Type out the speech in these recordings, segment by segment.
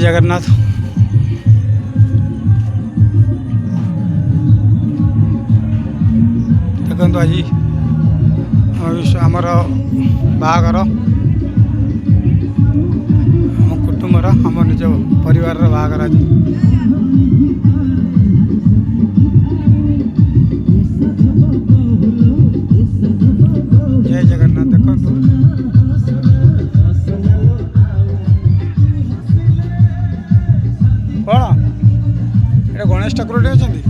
ଜଗନ୍ନାଥ। ଦେଖନ୍ତୁ ଆଜି ଆମର ବାହାଘର, ଆମ କୁଟୁମ୍ବର, ଆମ ନିଜ ପରିବାରର ବାହାଘର ଆଜି। ଜୟ ଜଗନ୍ନାଥ। ଦେଖନ୍ତୁ କ'ଣ ଏଇଟା ଗଣେଶ ଠାକୁରଟେ ଅଛନ୍ତି।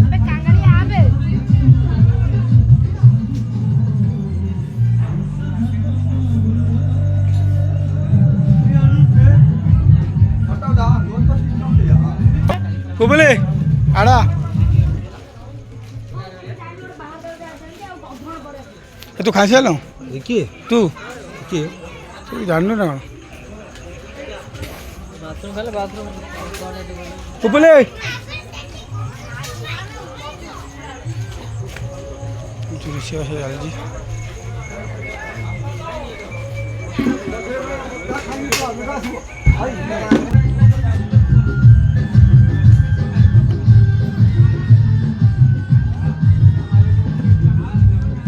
କୁବୁଲି ଆଡ଼ା ତୁ ଖାଇସାରିଲୁ? କିଏ ତୁ କିଏ ତୁ ଜାଣିନୁ ନା କ'ଣ? କୁବୁଲି ରୋଷେଇବାସ ଚାଲିଛି।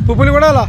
ପୁପୁଲି କୁଆଡ଼େ ହେଲା?